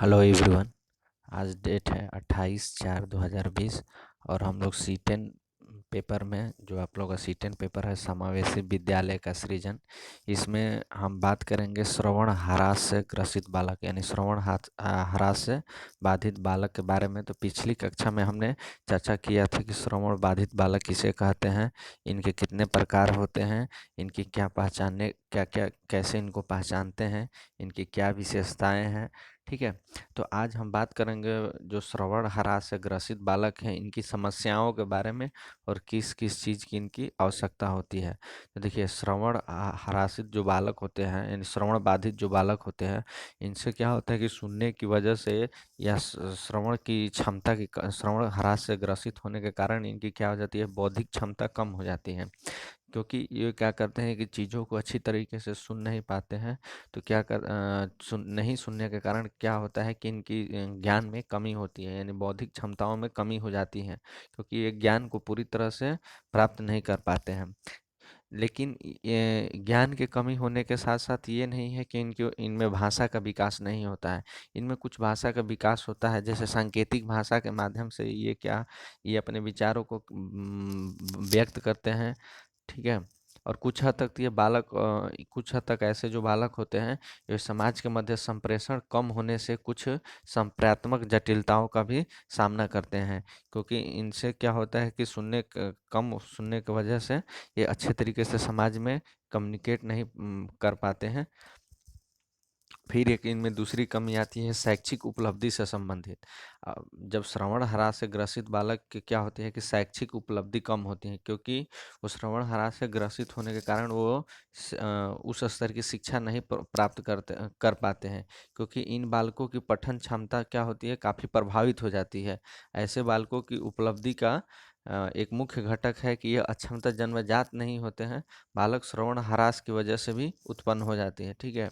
Hello everyone. आज date है 28/4/2020 और हम लोग C10 पेपर में, जो आप लोग का C10 पेपर है, समावेशी विद्यालय का सृजन, इसमें हम बात करेंगे श्रवण ह्रास से ग्रसित बालक यानी ह्रास से बाधित बालक के बारे में। तो पिछली कक्षा में हमने चर्चा किया था कि श्रवण बाधित बालक किसे कहते हैं, इनके कितने प्रकार होते हैं, इनकी क्या पहचानने क्या क्या कैसे इनको पहचानते हैं, इनकी क्या विशेषताएं हैं। ठीक है। तो आज हम बात करेंगे जो श्रवण ह्रास से ग्रसित बालक हैं, इनकी समस्याओं के बारे में और किस किस चीज़ की इनकी आवश्यकता होती है। तो देखिए, श्रवण ह्रासित जो बालक होते हैं यानी श्रवण बाधित जो बालक होते हैं, इनसे क्या होता है कि सुनने की वजह से या श्रवण की क्षमता की श्रवण ह्रास से ग्रसित होने के कारण इनकी क्या हो जाती है, बौद्धिक क्षमता कम हो जाती है। क्योंकि ये क्या करते हैं कि चीज़ों को अच्छी तरीके से सुन नहीं पाते हैं। तो नहीं सुनने के कारण क्या होता है कि इनकी ज्ञान में कमी होती है, यानी बौद्धिक क्षमताओं में कमी हो जाती है, क्योंकि ये ज्ञान को पूरी तरह से प्राप्त नहीं कर पाते हैं। लेकिन ये ज्ञान की कमी होने के साथ साथ ये नहीं है कि इनके इनमें भाषा का विकास नहीं होता है। इनमें कुछ भाषा का विकास होता है, जैसे सांकेतिक भाषा के माध्यम से ये अपने विचारों को व्यक्त करते हैं। ठीक है। और कुछ हद तक ऐसे जो बालक होते हैं, ये समाज के मध्य संप्रेषण कम होने से कुछ संप्रेषणात्मक जटिलताओं का भी सामना करते हैं, क्योंकि इनसे क्या होता है कि कम सुनने की वजह से ये अच्छे तरीके से समाज में कम्युनिकेट नहीं कर पाते हैं। फिर एक इनमें दूसरी कमी आती है शैक्षिक उपलब्धि से संबंधित। जब श्रवण ह्रास से ग्रसित बालक के क्या होती है कि शैक्षिक उपलब्धि कम होती है, क्योंकि वो श्रवण ह्रास से ग्रसित होने के कारण वो उस स्तर की शिक्षा नहीं प्राप्त कर पाते हैं, क्योंकि इन बालकों की पठन क्षमता क्या होती है, काफ़ी प्रभावित हो जाती है। ऐसे बालकों की उपलब्धि का एक मुख्य घटक है कि ये अक्षमता जन्मजात नहीं होते हैं, बालक श्रवण ह्रास की वजह से भी उत्पन्न हो जाती है। ठीक है।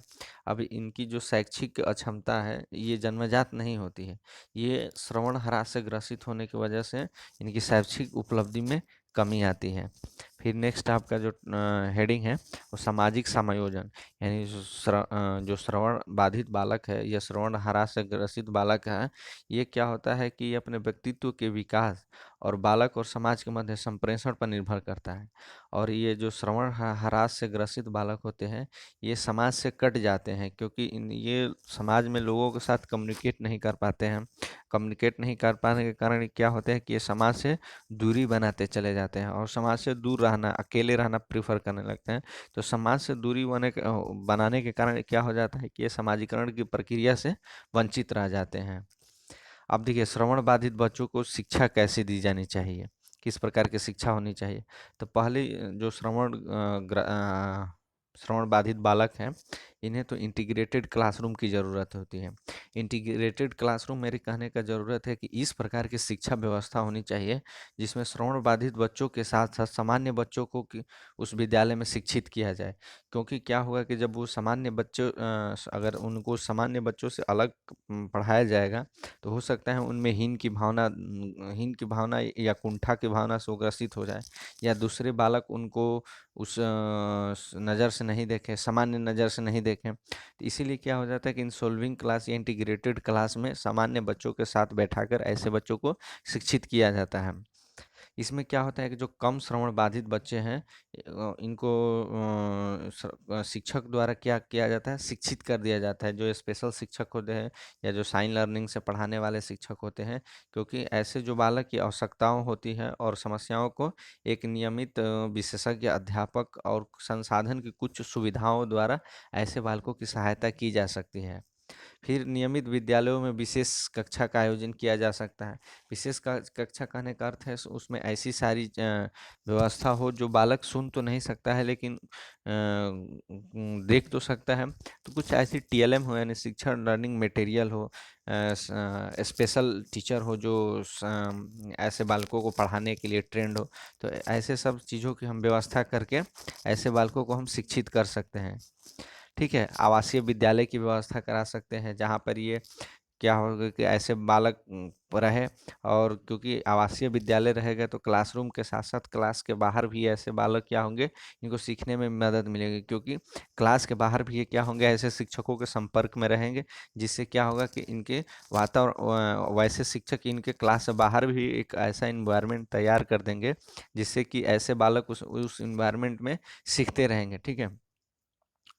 अब इनकी जो शैक्षिक अक्षमता है, ये जन्मजात नहीं होती है, ये श्रवण ह्रास से ग्रसित होने की वजह से इनकी शैक्षिक उपलब्धि में कमी आती है। फिर नेक्स्ट आपका जो हेडिंग है वो सामाजिक समायोजन, यानी जो श्रवण बाधित बालक है या श्रवण ह्रास से ग्रसित बालक है, ये क्या होता है कि ये अपने व्यक्तित्व के विकास और बालक और समाज के मध्य संप्रेषण पर निर्भर करता है। और ये जो श्रवण ह्रास से ग्रसित बालक होते हैं, ये समाज से कट जाते हैं, क्योंकि ये समाज में लोगों के साथ कम्युनिकेट नहीं कर पाते हैं। कम्युनिकेट नहीं कर पाने के कारण क्या होता है कि ये समाज से दूरी बनाते चले जाते हैं और समाज से दूर रहना, अकेले रहना प्रीफर करने लगते हैं। तो समाज से दूरी बनाने के कारण क्या हो जाता है कि ये समाजीकरण की प्रक्रिया से वंचित रह जाते हैं। अब देखिए, श्रवण बाधित बच्चों को शिक्षा कैसे दी जानी चाहिए, किस प्रकार की शिक्षा होनी चाहिए। तो पहले जो श्रवण बाधित बालक हैं, इन्हें तो इंटीग्रेटेड क्लासरूम की ज़रूरत होती है। इंटीग्रेटेड क्लासरूम मेरे कहने का ज़रूरत है कि इस प्रकार की शिक्षा व्यवस्था होनी चाहिए जिसमें श्रवण बाधित बच्चों के साथ साथ सामान्य बच्चों को उस विद्यालय में शिक्षित किया जाए। क्योंकि क्या होगा कि जब वो अगर उनको सामान्य बच्चों से अलग पढ़ाया जाएगा, तो हो सकता है उनमें हीन की भावना या कुंठा की भावना से वो ग्रसित हो जाए, या दूसरे बालक उनको उस नज़र से नहीं देखें, सामान्य नज़र से नहीं देखें। तो इसीलिए क्या हो जाता है कि इन सॉल्विंग क्लास या इंटीग्रेटेड क्लास में सामान्य बच्चों के साथ बैठाकर ऐसे बच्चों को शिक्षित किया जाता है। इसमें क्या होता है कि जो कम श्रवण बाधित बच्चे हैं, इनको शिक्षक द्वारा क्या किया जाता है, शिक्षित कर दिया जाता है, जो स्पेशल शिक्षक होते हैं या जो साइन लर्निंग से पढ़ाने वाले शिक्षक होते हैं। क्योंकि ऐसे जो बालक की आवश्यकताओं होती हैं और समस्याओं को एक नियमित विशेषज्ञ अध्यापक और संसाधन की कुछ सुविधाओं द्वारा ऐसे बालकों की सहायता की जा सकती है। फिर नियमित विद्यालयों में विशेष कक्षा का आयोजन किया जा सकता है। कक्षा कहने का अर्थ है उसमें ऐसी सारी व्यवस्था हो जो बालक सुन तो नहीं सकता है, लेकिन देख तो सकता है। तो कुछ ऐसी TLM हो, यानी शिक्षण लर्निंग मटेरियल हो, स्पेशल टीचर हो जो ऐसे बालकों को पढ़ाने के लिए ट्रेंड हो। तो ऐसे सब चीज़ों की हम व्यवस्था करके ऐसे बालकों को हम शिक्षित कर सकते हैं। ठीक है। आवासीय विद्यालय की व्यवस्था करा सकते हैं, जहाँ पर ये क्या होगा कि ऐसे बालक रहे, और क्योंकि आवासीय विद्यालय रहेगा तो क्लासरूम के साथ साथ क्लास के बाहर भी ऐसे बालक क्या होंगे, इनको सीखने में मदद मिलेगी, क्योंकि क्लास के बाहर भी ये क्या होंगे, ऐसे शिक्षकों के संपर्क में रहेंगे, जिससे क्या होगा कि इनके वातावरण, वैसे शिक्षक इनके क्लास से बाहर भी एक ऐसा इन्वायरमेंट तैयार कर देंगे जिससे कि ऐसे बालक उस इन्वायरमेंट में सीखते रहेंगे। ठीक है।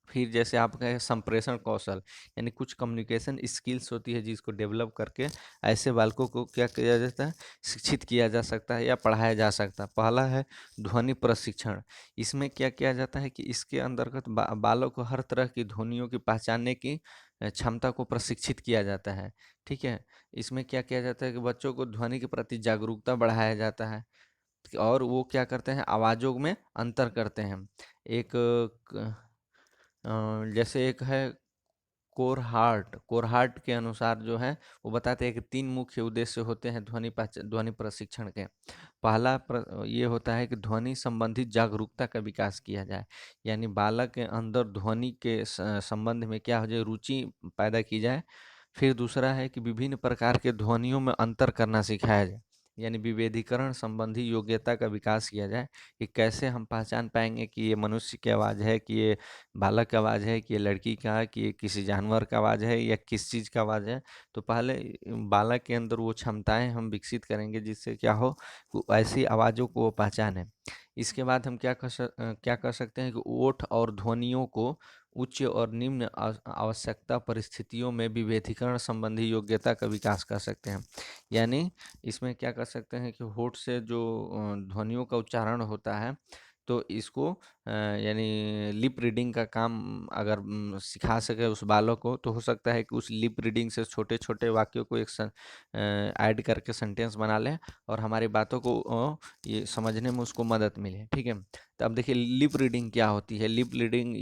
फिर जैसे आपका संप्रेषण कौशल, यानी कुछ कम्युनिकेशन स्किल्स होती है जिसको डेवलप करके ऐसे बालकों को क्या किया जाता है, शिक्षित किया जा सकता है या पढ़ाया जा सकता है। पहला है ध्वनि प्रशिक्षण। इसमें क्या किया जाता है कि इसके अंतर्गत बालक को हर तरह की ध्वनियों की पहचानने की क्षमता को प्रशिक्षित किया जाता है। ठीक है। इसमें क्या किया जाता है कि बच्चों को ध्वनि के प्रति जागरूकता बढ़ाया जाता है, और वो क्या करते हैं, आवाज़ों में अंतर करते हैं। एक जैसे एक है कोरहाट के अनुसार जो है, वो बताते हैं कि 3 मुख्य उद्देश्य होते हैं ध्वनि प्रशिक्षण के। पहला ये होता है कि ध्वनि संबंधित जागरूकता का विकास किया जाए, यानी बालक के अंदर ध्वनि के संबंध में क्या हो जाए, रुचि पैदा की जाए। फिर दूसरा है कि विभिन्न प्रकार के ध्वनियों में अंतर करना सिखाया जाए, यानी विभेदीकरण संबंधी योग्यता का विकास किया जाए, कि कैसे हम पहचान पाएंगे कि ये मनुष्य की आवाज़ है, कि ये बालक की आवाज़ है, कि ये लड़की का है, कि ये किसी जानवर का आवाज़ है, या किस चीज़ का आवाज़ है। तो पहले बालक के अंदर वो क्षमताएं हम विकसित करेंगे जिससे क्या हो, वो ऐसी आवाज़ों को वो पहचाने। इसके बाद हम क्या कर सकते हैं कि ओठ और ध्वनियों को उच्च और निम्न आवश्यकता परिस्थितियों में विभेदीकरण संबंधी योग्यता का विकास कर सकते हैं। यानी इसमें क्या कर सकते हैं कि होठ से जो ध्वनियों का उच्चारण होता है, तो इसको यानी लिप रीडिंग का काम अगर सिखा सके उस बालक को, तो हो सकता है कि उस लिप रीडिंग से छोटे छोटे वाक्यों को एक ऐड करके सेंटेंस बना ले, और हमारी बातों को ये समझने में उसको मदद मिले। ठीक है। तो अब देखिए लिप रीडिंग क्या होती है। लिप रीडिंग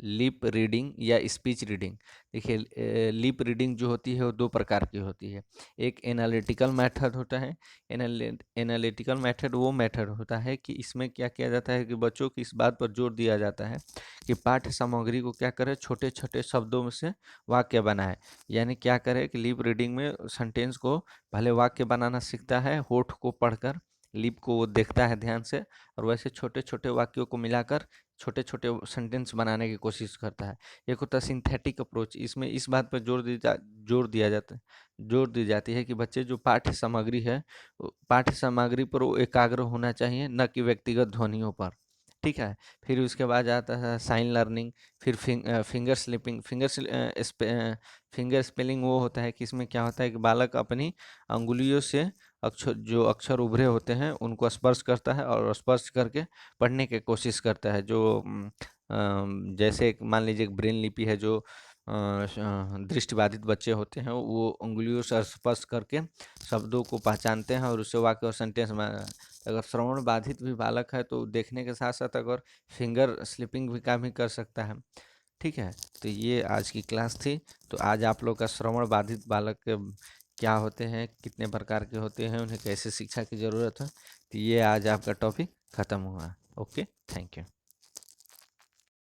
लिप रीडिंग या स्पीच रीडिंग। देखिए लिप रीडिंग जो होती है वो दो प्रकार की होती है। एक एनालिटिकल मेथड होता है। एनालिटिकल मेथड वो मेथड होता है कि इसमें क्या किया जाता है कि बच्चों की इस बात पर जोर दिया जाता है कि पाठ्य सामग्री को क्या करें, छोटे छोटे शब्दों में से वाक्य बनाए। यानी क्या करें कि लिप रीडिंग में सेंटेंस को भले वाक्य बनाना सीखता है होठ को पढ़कर, लिप को वो देखता है ध्यान से, और वैसे छोटे छोटे वाक्यों को मिलाकर छोटे छोटे सेंटेंस बनाने की कोशिश करता है। एक होता है सिंथेटिक अप्रोच। इसमें इस बात पर जोर दिया जाता है, जोर दी जाती है कि बच्चे जो पाठ्य सामग्री है, पाठ्य सामग्री पर वो एकाग्र होना चाहिए, न कि व्यक्तिगत ध्वनियों पर। ठीक है। फिर उसके बाद आता है साइन लर्निंग। फिर फिंगर स्लिपिंग। फिंगर स्पेलिंग वो होता है कि इसमें क्या होता है कि बालक अपनी अंगुलियों से अक्षर उभरे होते हैं उनको स्पर्श करता है, और स्पर्श करके पढ़ने की कोशिश करता है। जो जैसे मान लीजिए एक ब्रेन लिपि है, जो दृष्टिबाधित बच्चे होते हैं वो उंगलियों से स्पर्श करके शब्दों को पहचानते हैं और उससे वाक्य और सेंटेंस में। अगर श्रवण बाधित भी बालक है तो देखने के साथ साथ अगर फिंगर स्लिपिंग भी काम ही कर सकता है। ठीक है। तो ये आज की क्लास थी। तो आज आप लोग का श्रवण बाधित बालक क्या होते हैं, कितने प्रकार के होते हैं, उन्हें कैसे शिक्षा की ज़रूरत है, तो ये आज आपका टॉपिक ख़त्म हुआ। Okay, thank you.